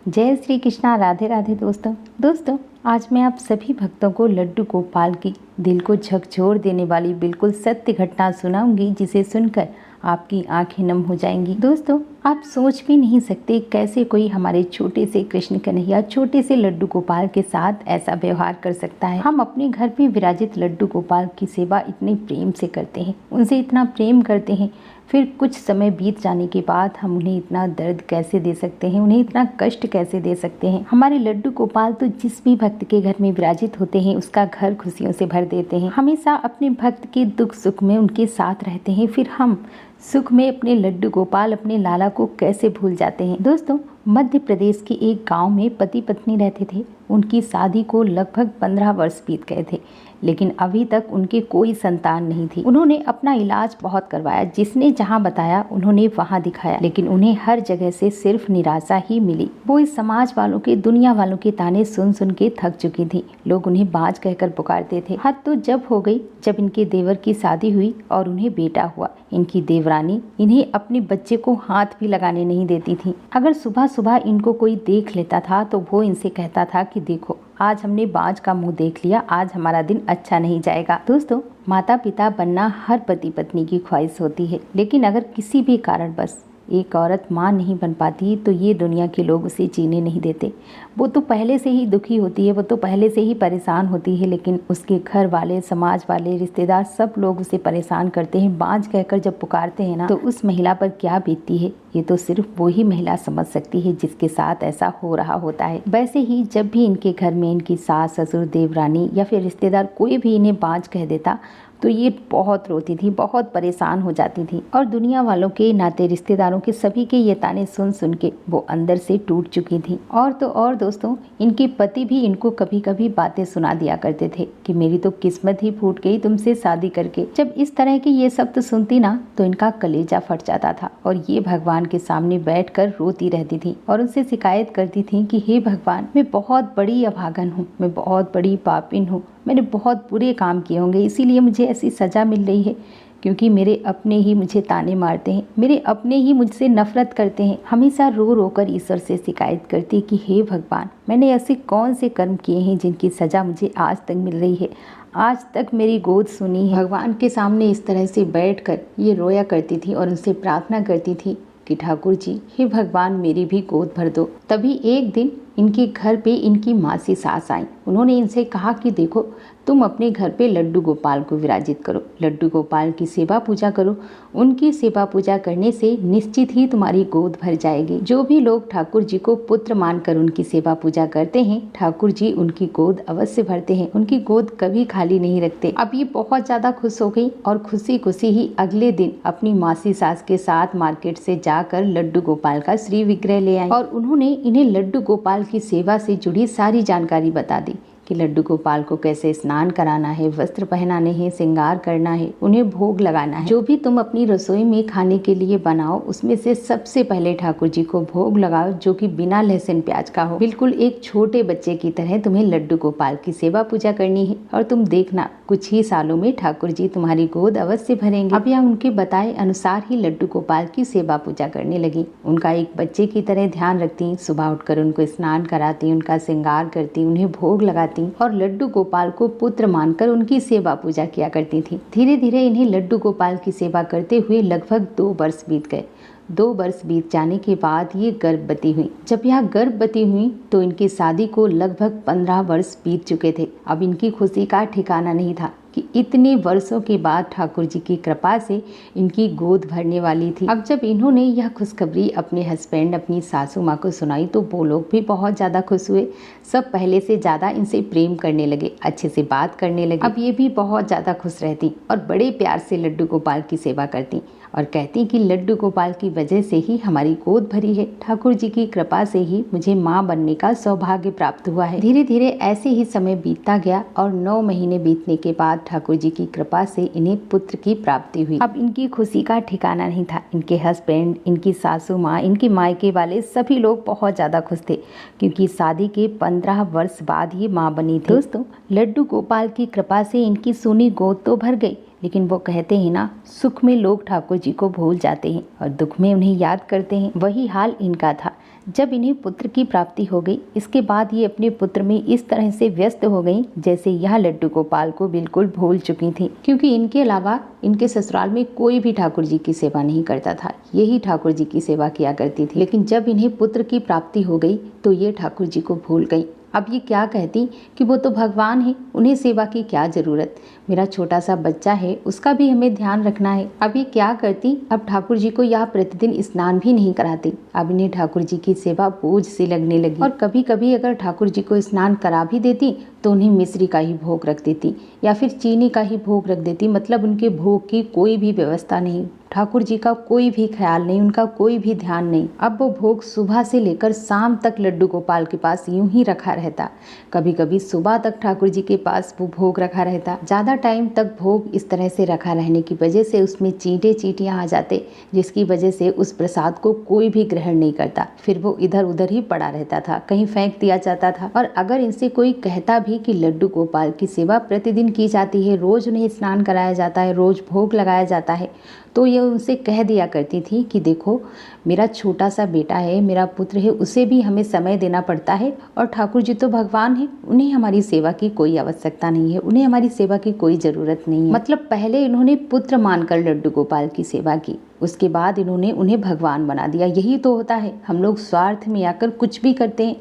जय श्री कृष्णा, राधे राधे दोस्तों आज मैं आप सभी भक्तों को लड्डू गोपाल की दिल को झकझोर देने वाली बिल्कुल सत्य घटना सुनाऊंगी, जिसे सुनकर आपकी आंखें नम हो जाएंगी। दोस्तों, आप सोच भी नहीं सकते कैसे कोई हमारे छोटे से कृष्ण कन्हैया, छोटे से लड्डू गोपाल के साथ ऐसा व्यवहार कर सकता है। हम अपने घर में विराजित लड्डू गोपाल की सेवा इतने प्रेम से करते हैं, उनसे इतना प्रेम करते हैं, फिर कुछ समय बीत जाने के बाद हम उन्हें इतना दर्द कैसे दे सकते हैं, उन्हें इतना कष्ट कैसे दे सकते हैं। हमारे लड्डू गोपाल तो जिस भी भक्त के घर में विराजित होते हैं उसका घर खुशियों से भर देते हैं, हमेशा अपने भक्त के दुख सुख में उनके साथ रहते हैं। फिर हम सुख में अपने लड्डू गोपाल, अपने लाला को कैसे भूल जाते हैं। दोस्तों, मध्य प्रदेश के एक गांव में पति पत्नी रहते थे। उनकी शादी को लगभग 15 वर्ष बीत गए थे, लेकिन अभी तक उनके कोई संतान नहीं थी। उन्होंने अपना इलाज बहुत करवाया, जिसने जहां बताया उन्होंने वहां दिखाया, लेकिन उन्हें हर जगह से सिर्फ निराशा ही मिली। वो इस समाज वालों के, दुनिया वालों के ताने सुन सुन के थक चुकी थी। लोग उन्हें बाज कहकर पुकारते थे। हद तो जब हो गई जब इनके देवर की शादी हुई और उन्हें बेटा हुआ। इनकी देवरानी इन्हें अपने बच्चे को हाथ भी लगाने नहीं देती थी। अगर सुबह सुबह इनको कोई देख लेता था तो वो इनसे कहता था कि देखो, आज हमने बाज का मुंह देख लिया, आज हमारा दिन अच्छा नहीं जाएगा। दोस्तों, माता पिता बनना हर पति पत्नी की ख्वाहिश होती है, लेकिन अगर किसी भी कारणवश एक औरत माँ नहीं बन पाती तो ये दुनिया के लोग उसे जीने नहीं देते। वो तो पहले से ही दुखी होती है, वो तो पहले से ही परेशान होती है, लेकिन उसके घर वाले, समाज वाले, रिश्तेदार सब लोग उसे परेशान करते हैं। बाँझ कहकर जब पुकारते हैं ना, तो उस महिला पर क्या बीतती है ये तो सिर्फ वही महिला समझ सकती है जिसके साथ ऐसा हो रहा होता है। वैसे ही जब भी इनके घर में इनकी सास, ससुर, देवरानी या फिर रिश्तेदार कोई भी इन्हें बाँझ कह देता तो ये बहुत रोती थी, बहुत परेशान हो जाती थी। और दुनिया वालों के, नाते रिश्तेदारों के, सभी के ये ताने सुन सुन के वो अंदर से टूट चुकी थी। और तो और दोस्तों, इनके पति भी इनको कभी कभी बातें सुना दिया करते थे कि मेरी तो किस्मत ही फूट गई तुमसे शादी करके। जब इस तरह की ये शब्द सुनती ना तो इनका कलेजा फट जाता था और ये भगवान के सामने बैठकर रोती रहती थी और उनसे शिकायत करती थी कि हे भगवान, मैं बहुत बड़ी अभागन हूँ, मैं बहुत बड़ी पापिन हूँ, मैंने बहुत बुरे काम किए होंगे, इसीलिए मुझे ऐसी सज़ा मिल रही है, क्योंकि मेरे अपने ही मुझे ताने मारते हैं, मेरे अपने ही मुझसे नफरत करते हैं। हमेशा रो रो कर ईश्वर से शिकायत करती कि हे भगवान, मैंने ऐसे कौन से कर्म किए हैं जिनकी सज़ा मुझे आज तक मिल रही है, आज तक मेरी गोद सुनी है। भगवान के सामने इस तरह से बैठकर ये रोया करती थी और उनसे प्रार्थना करती थी कि ठाकुर जी, हे भगवान, मेरी भी गोद भर दो। तभी एक दिन इनके घर पे इनकी मासी सास आई। उन्होंने इनसे कहा कि देखो, तुम अपने घर पे लड्डू गोपाल को विराजित करो, लड्डू गोपाल की सेवा पूजा करो। उनकी सेवा पूजा करने से निश्चित ही तुम्हारी गोद भर जाएगी। जो भी लोग ठाकुर जी को पुत्र मानकर उनकी सेवा पूजा करते हैं, ठाकुर जी उनकी गोद अवश्य भरते हैं, उनकी गोद कभी खाली नहीं रखते। अब ये बहुत ज्यादा खुश हो गई और खुशी खुशी ही अगले दिन अपनी मासी सास के साथ मार्केट से जाकर लड्डू गोपाल का श्री विग्रह ले आई और उन्होंने इन्हें लड्डू गोपाल की सेवा से जुड़ी सारी जानकारी बता दी कि लड्डू गोपाल को कैसे स्नान कराना है, वस्त्र पहनाने हैं, श्रृंगार करना है, उन्हें भोग लगाना है। जो भी तुम अपनी रसोई में खाने के लिए बनाओ, उसमें से सबसे पहले ठाकुर जी को भोग लगाओ, जो कि बिना लहसुन प्याज का हो। बिल्कुल एक छोटे बच्चे की तरह तुम्हें लड्डू गोपाल की सेवा पूजा करनी है और तुम देखना, कुछ ही सालों में ठाकुर जी तुम्हारी गोद अवश्य भरेंगे। अब यह उनके बताए अनुसार ही लड्डू गोपाल की सेवा पूजा करने लगी। उनका एक बच्चे की तरह ध्यान रखती, सुबह उठकर उनको स्नान कराती, उनका श्रृंगार करती, उन्हें भोग लगाती और लड्डू गोपाल को पुत्र मानकर उनकी सेवा पूजा किया करती थी। धीरे धीरे इन्हें लड्डू गोपाल की सेवा करते हुए लगभग 2 वर्ष बीत गए। 2 वर्ष बीत जाने के बाद ये गर्भवती हुई। जब यह गर्भवती हुई तो इनकी शादी को लगभग 15 वर्ष बीत चुके थे। अब इनकी खुशी का ठिकाना नहीं था कि इतने वर्षों के बाद ठाकुर जी की कृपा से इनकी गोद भरने वाली थी। अब जब इन्होंने यह खुशखबरी अपने हस्बैंड, अपनी सासू माँ को सुनाई तो वो लोग भी बहुत ज़्यादा खुश हुए। सब पहले से ज़्यादा इनसे प्रेम करने लगे, अच्छे से बात करने लगे। अब ये भी बहुत ज़्यादा खुश रहती और बड़े प्यार से लड्डू गोपाल की सेवा करती और कहती कि लड्डू गोपाल की वजह से ही हमारी गोद भरी है, ठाकुर जी की कृपा से ही मुझे माँ बनने का सौभाग्य प्राप्त हुआ है। धीरे धीरे ऐसे ही समय बीतता गया और 9 महीने बीतने के बाद ठाकुर जी की कृपा से इन्हें पुत्र की प्राप्ति हुई। अब इनकी खुशी का ठिकाना नहीं था। इनके हस्बैंड, इनकी सासू माँ, इनके मायके वाले सभी लोग बहुत ज़्यादा खुश थे, क्योंकि शादी के 15 वर्ष बाद ये माँ बनी थी। दोस्तों, लड्डू गोपाल की कृपा से इनकी सोनी गोद तो भर गई, लेकिन वो कहते हैं ना, सुख में लोग ठाकुर जी को भूल जाते हैं और दुख में उन्हें याद करते हैं। वही हाल इनका था। जब इन्हें पुत्र की प्राप्ति हो गई, इसके बाद ये अपने पुत्र में इस तरह से व्यस्त हो गई जैसे यह लड्डू गोपाल को बिल्कुल भूल चुकी थी, क्योंकि इनके अलावा इनके ससुराल में कोई भी ठाकुर जी की सेवा नहीं करता था, यही ठाकुर जी की सेवा किया करती थी। लेकिन जब इन्हें पुत्र की प्राप्ति हो गई तो ये ठाकुर जी को भूल गई। अब ये क्या कहती कि वो तो भगवान है, उन्हें सेवा की क्या ज़रूरत, मेरा छोटा सा बच्चा है उसका भी हमें ध्यान रखना है। अब ये क्या करती, अब ठाकुर जी को यह प्रतिदिन स्नान भी नहीं कराती। अब इन्हें ठाकुर जी की सेवा बोझ सी लगने लगी और कभी कभी अगर ठाकुर जी को स्नान करा भी देती तो उन्हें मिश्री का ही भोग रख देती या फिर चीनी का ही भोग रख देती। मतलब उनके भोग की कोई भी व्यवस्था नहीं, ठाकुर जी का कोई भी ख्याल नहीं, उनका कोई भी ध्यान नहीं। अब वो भोग सुबह से लेकर शाम तक लड्डू गोपाल के पास यूं ही रखा रहता। कभी कभी सुबह तक ठाकुर जी के पास वो भोग रखा रहता। ज़्यादा टाइम तक भोग इस तरह से रखा रहने की वजह से उसमें चींटियाँ आ जाते, जिसकी वजह से उस प्रसाद को कोई भी ग्रहण नहीं करता। फिर वो इधर उधर ही पड़ा रहता था, कहीं फेंक दिया जाता था। और अगर इनसे कोई कहता भी कि लड्डू गोपाल की सेवा प्रतिदिन की जाती है, रोज़ उन्हें स्नान कराया जाता है, रोज़ भोग लगाया जाता है, तो यह उनसे कह दिया करती थी कि देखो मेरा छोटा सा बेटा है, मेरा पुत्र है, उसे भी हमें समय देना पड़ता है और ठाकुर जी तो भगवान हैं, उन्हें हमारी सेवा की कोई आवश्यकता नहीं है, उन्हें हमारी सेवा की कोई ज़रूरत नहीं है। मतलब पहले इन्होंने पुत्र मानकर लड्डू गोपाल की सेवा की, उसके बाद इन्होंने उन्हें भगवान बना दिया। यही तो होता है, हम लोग स्वार्थ में आकर कुछ भी करते हैं।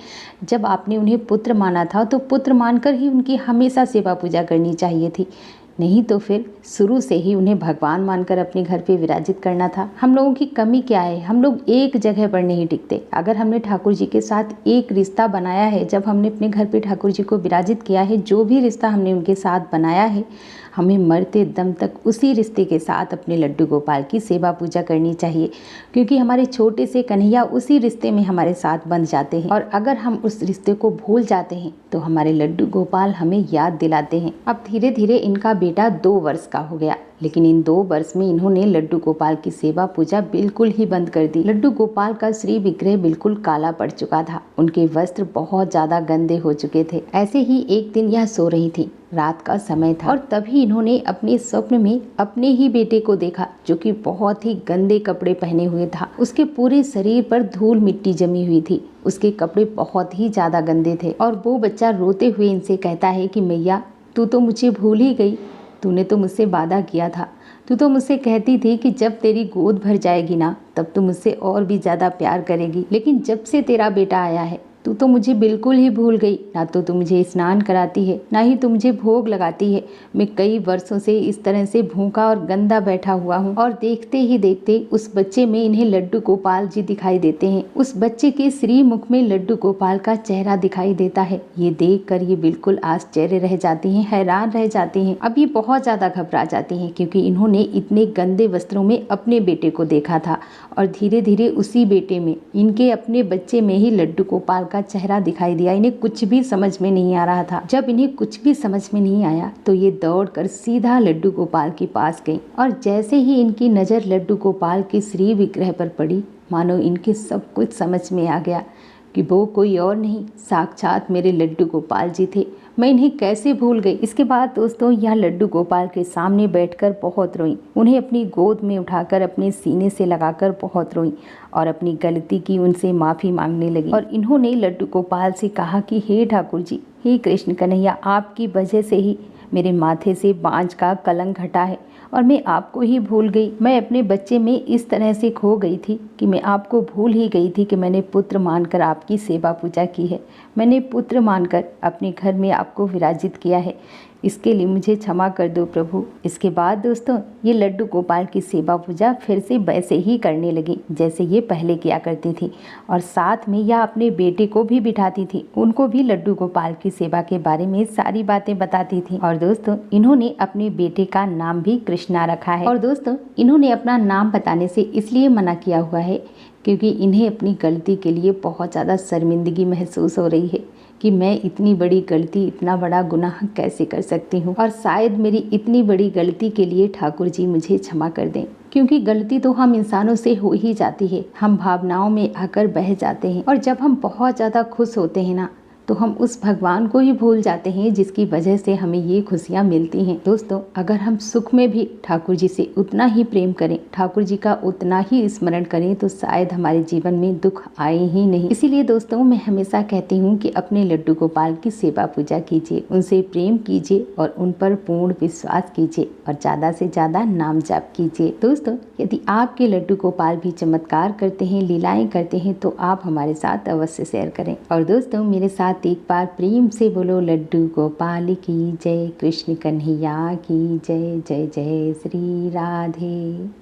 जब आपने उन्हें पुत्र माना था तो पुत्र मानकर ही उनकी हमेशा सेवा पूजा करनी चाहिए थी, नहीं तो फिर शुरू से ही उन्हें भगवान मानकर अपने घर पे विराजित करना था। हम लोगों की कमी क्या है, हम लोग एक जगह पर नहीं टिकते। अगर हमने ठाकुर जी के साथ एक रिश्ता बनाया है, जब हमने अपने घर पे ठाकुर जी को विराजित किया है, जो भी रिश्ता हमने उनके साथ बनाया है, हमें मरते दम तक उसी रिश्ते के साथ अपने लड्डू गोपाल की सेवा पूजा करनी चाहिए, क्योंकि हमारे छोटे से कन्हैया उसी रिश्ते में हमारे साथ बंध जाते हैं। और अगर हम उस रिश्ते को भूल जाते हैं तो हमारे लड्डू गोपाल हमें याद दिलाते हैं। अब धीरे धीरे इनका बेटा 2 वर्ष का हो गया, लेकिन इन 2 वर्ष में इन्होंने लड्डू गोपाल की सेवा पूजा बिल्कुल ही बंद कर दी। लड्डू गोपाल का श्री विग्रह बिल्कुल काला पड़ चुका था, उनके वस्त्र बहुत ज्यादा गंदे हो चुके थे। ऐसे ही एक दिन यह सो रही थी, रात का समय था, और तभी इन्होंने अपने स्वप्न में अपने ही बेटे को देखा, जो कि बहुत ही गंदे कपड़े पहने हुए था। उसके पूरे शरीर पर धूल मिट्टी जमी हुई थी, उसके कपड़े बहुत ही ज्यादा गंदे थे। और वो बच्चा रोते हुए इनसे कहता है कि मैया तू तो मुझे भूल ही गई, तूने तो मुझसे वादा किया था, तू तो मुझसे कहती थी कि जब तेरी गोद भर जाएगी ना तब तू मुझसे और भी ज़्यादा प्यार करेगी। लेकिन जब से तेरा बेटा आया है तू तो मुझे बिल्कुल ही भूल गई, ना तो तू मुझे स्नान कराती है, ना ही तू मुझे भोग लगाती है। मैं कई वर्षों से इस तरह से भूखा और गंदा बैठा हुआ हूँ। और देखते ही देखते उस बच्चे में इन्हें लड्डू गोपाल जी दिखाई देते हैं। उस बच्चे के श्री मुख में लड्डू गोपाल का चेहरा दिखाई देता है। ये देखकर ये बिल्कुल आश्चर्य रह जाती हैं, हैरान रह जाती हैं। अब ये बहुत ज़्यादा घबरा जाती हैं, क्योंकि इन्होंने इतने गंदे वस्त्रों में अपने बेटे को देखा था और धीरे धीरे उसी बेटे में, इनके अपने बच्चे में ही लड्डू गोपाल का चेहरा दिखाई दिया। इन्हें कुछ भी समझ में नहीं आ रहा था। जब इन्हें कुछ भी समझ में नहीं आया तो ये दौड़कर सीधा लड्डू गोपाल के पास गई, और जैसे ही इनकी नज़र लड्डू गोपाल के श्री विग्रह पर पड़ी, मानो इनके सब कुछ समझ में आ गया कि वो कोई और नहीं, साक्षात मेरे लड्डू गोपाल जी थे। मैं इन्हें कैसे भूल गई। इसके बाद दोस्तों यह लड्डू गोपाल के सामने बैठकर बहुत रोई, उन्हें अपनी गोद में उठाकर अपने सीने से लगाकर बहुत रोई और अपनी गलती की उनसे माफ़ी मांगने लगी। और इन्होंने लड्डू गोपाल से कहा कि हे ठाकुर जी, हे कृष्ण कन्हैया, आपकी वजह से ही मेरे माथे से बांझ का कलंक हटा है और मैं आपको ही भूल गई। मैं अपने बच्चे में इस तरह से खो गई थी कि मैं आपको भूल ही गई थी कि मैंने पुत्र मानकर आपकी सेवा पूजा की है, मैंने पुत्र मानकर अपने घर में आपको विराजित किया है। इसके लिए मुझे क्षमा कर दो प्रभु। इसके बाद दोस्तों ये लड्डू गोपाल की सेवा पूजा फिर से वैसे ही करने लगी जैसे ये पहले किया करती थी, और साथ में यह अपने बेटे को भी बिठाती थी, उनको भी लड्डू गोपाल की सेवा के बारे में सारी बातें बताती थी। और दोस्तों इन्होंने अपने बेटे का नाम भी कृष्णा रखा है। और दोस्तों इन्होंने अपना नाम बताने से इसलिए मना किया हुआ है क्योंकि इन्हें अपनी गलती के लिए बहुत ज़्यादा शर्मिंदगी महसूस हो रही है कि मैं इतनी बड़ी गलती, इतना बड़ा गुनाह कैसे कर सकती हूँ, और शायद मेरी इतनी बड़ी गलती के लिए ठाकुर जी मुझे क्षमा कर दें। क्योंकि गलती तो हम इंसानों से हो ही जाती है, हम भावनाओं में आकर बह जाते हैं, और जब हम बहुत ज़्यादा खुश होते हैं ना तो हम उस भगवान को ही भूल जाते हैं जिसकी वजह से हमें ये खुशियाँ मिलती हैं। दोस्तों अगर हम सुख में भी ठाकुर जी से उतना ही प्रेम करें ठाकुर जी का उतना ही स्मरण करें तो शायद हमारे जीवन में दुख आए ही नहीं। इसीलिए दोस्तों मैं हमेशा कहती हूँ कि अपने लड्डू गोपाल की सेवा पूजा कीजिए, उनसे प्रेम कीजिए और उन पर पूर्ण विश्वास कीजिए और ज़्यादा से ज़्यादा नाम जाप कीजिए। दोस्तों यदि आपके लड्डू गोपाल भी चमत्कार करते हैं, लीलाएं करते हैं तो आप हमारे साथ अवश्य शेयर करें। और दोस्तों मेरे साथ एक बार प्रेम से बोलो लड्डू गोपाल की जय, कृष्ण कन्हैया की जय, जय जय श्री राधे।